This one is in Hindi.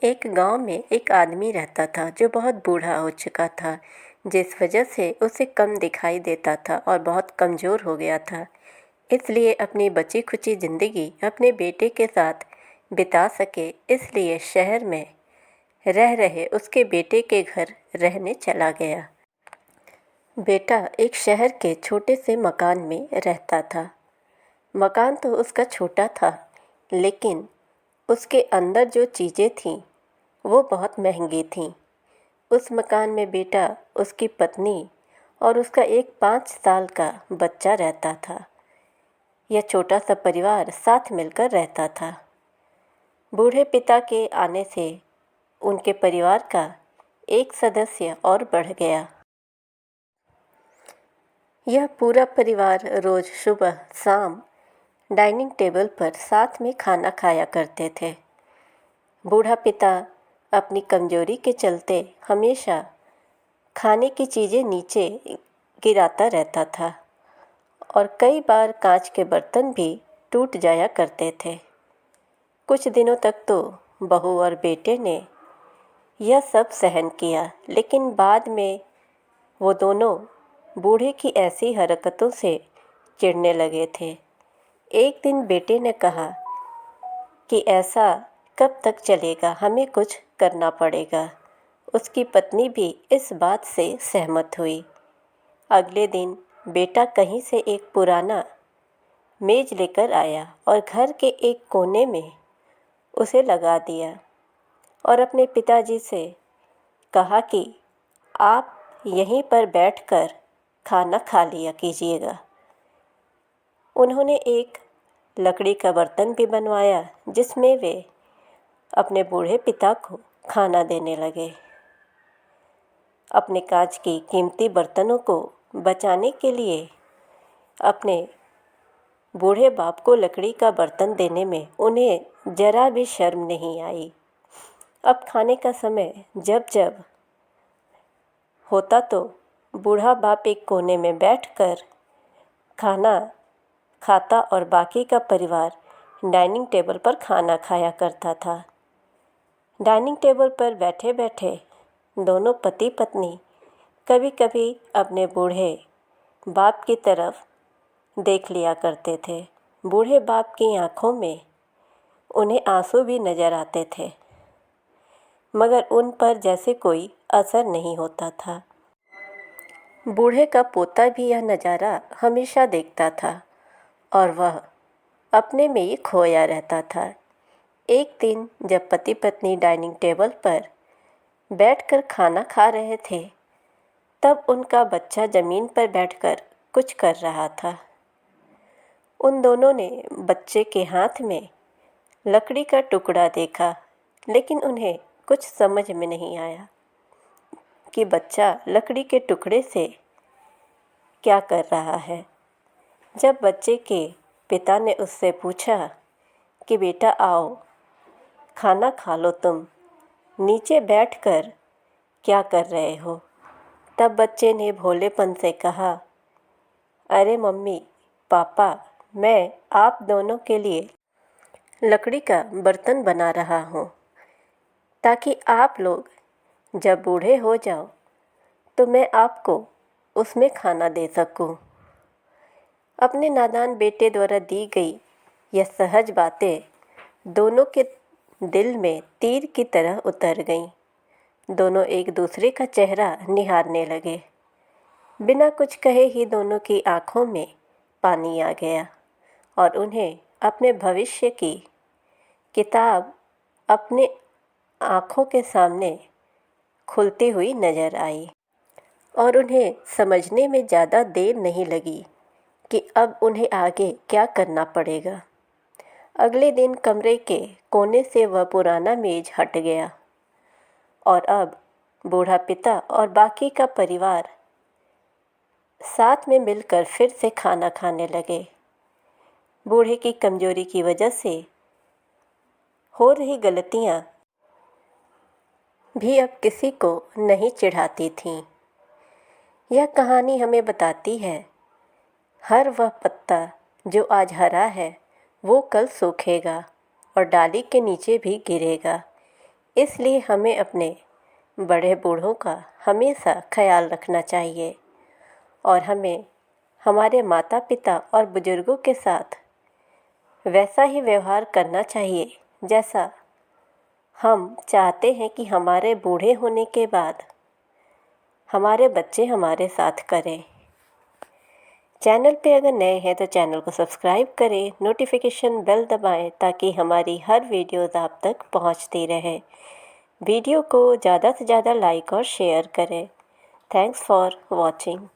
एक गांव में एक आदमी रहता था जो बहुत बूढ़ा हो चुका था, जिस वजह से उसे कम दिखाई देता था और बहुत कमज़ोर हो गया था। इसलिए अपनी बची खुची ज़िंदगी अपने बेटे के साथ बिता सके, इसलिए शहर में रह रहे उसके बेटे के घर रहने चला गया। बेटा एक शहर के छोटे से मकान में रहता था। मकान तो उसका छोटा था, लेकिन उसके अंदर जो चीज़ें थीं वो बहुत महंगी थीं। उस मकान में बेटा, उसकी पत्नी और उसका एक 5 साल का बच्चा रहता था। यह छोटा सा परिवार साथ मिलकर रहता था। बूढ़े पिता के आने से उनके परिवार का एक सदस्य और बढ़ गया। यह पूरा परिवार रोज़ सुबह शाम डाइनिंग टेबल पर साथ में खाना खाया करते थे। बूढ़ा पिता अपनी कमज़ोरी के चलते हमेशा खाने की चीज़ें नीचे गिराता रहता था और कई बार कांच के बर्तन भी टूट जाया करते थे। कुछ दिनों तक तो बहू और बेटे ने यह सब सहन किया, लेकिन बाद में वो दोनों बूढ़े की ऐसी हरकतों से चिढ़ने लगे थे। एक दिन बेटे ने कहा कि ऐसा कब तक चलेगा, हमें कुछ करना पड़ेगा। उसकी पत्नी भी इस बात से सहमत हुई। अगले दिन बेटा कहीं से एक पुराना मेज़ लेकर आया और घर के एक कोने में उसे लगा दिया और अपने पिताजी से कहा कि आप यहीं पर बैठकर खाना खा लिया कीजिएगा। उन्होंने एक लकड़ी का बर्तन भी बनवाया जिसमें वे अपने बूढ़े पिता को खाना देने लगे। अपने कांच की कीमती बर्तनों को बचाने के लिए अपने बूढ़े बाप को लकड़ी का बर्तन देने में उन्हें ज़रा भी शर्म नहीं आई। अब खाने का समय जब जब होता तो बूढ़ा बाप एक कोने में बैठकर खाना खाता और बाकी का परिवार डाइनिंग टेबल पर खाना खाया करता था। डाइनिंग टेबल पर बैठे बैठे दोनों पति पत्नी कभी कभी अपने बूढ़े बाप की तरफ देख लिया करते थे। बूढ़े बाप की आंखों में उन्हें आंसू भी नज़र आते थे, मगर उन पर जैसे कोई असर नहीं होता था। बूढ़े का पोता भी यह नज़ारा हमेशा देखता था और वह अपने में ही खोया रहता था। एक दिन जब पति पत्नी डाइनिंग टेबल पर बैठकर खाना खा रहे थे, तब उनका बच्चा ज़मीन पर बैठकर कुछ कर रहा था। उन दोनों ने बच्चे के हाथ में लकड़ी का टुकड़ा देखा, लेकिन उन्हें कुछ समझ में नहीं आया कि बच्चा लकड़ी के टुकड़े से क्या कर रहा है। जब बच्चे के पिता ने उससे पूछा कि बेटा आओ खाना खा लो, तुम नीचे बैठकर क्या कर रहे हो, तब बच्चे ने भोलेपन से कहा, अरे मम्मी पापा, मैं आप दोनों के लिए लकड़ी का बर्तन बना रहा हूँ ताकि आप लोग जब बूढ़े हो जाओ तो मैं आपको उसमें खाना दे सकूँ। अपने नादान बेटे द्वारा दी गई यह सहज बातें दोनों के दिल में तीर की तरह उतर गईं। दोनों एक दूसरे का चेहरा निहारने लगे। बिना कुछ कहे ही दोनों की आंखों में पानी आ गया और उन्हें अपने भविष्य की किताब अपने आँखों के सामने खुलती हुई नज़र आई और उन्हें समझने में ज़्यादा देर नहीं लगी कि अब उन्हें आगे क्या करना पड़ेगा। अगले दिन कमरे के कोने से वह पुराना मेज़ हट गया और अब बूढ़ा पिता और बाकी का परिवार साथ में मिलकर फिर से खाना खाने लगे। बूढ़े की कमज़ोरी की वजह से हो रही गलतियाँ भी अब किसी को नहीं चिढ़ाती थीं। यह कहानी हमें बताती है, हर वह पत्ता जो आज हरा है वो कल सूखेगा और डाली के नीचे भी गिरेगा। इसलिए हमें अपने बड़े बूढ़ों का हमेशा ख्याल रखना चाहिए और हमें हमारे माता पिता और बुज़ुर्गों के साथ वैसा ही व्यवहार करना चाहिए जैसा हम चाहते हैं कि हमारे बूढ़े होने के बाद हमारे बच्चे हमारे साथ करें। चैनल पे अगर नए हैं तो चैनल को सब्सक्राइब करें, नोटिफिकेशन बेल दबाएं ताकि हमारी हर वीडियोज़ आप तक पहुंचती रहे। वीडियो को ज़्यादा से ज़्यादा लाइक और शेयर करें। Thanks for watching.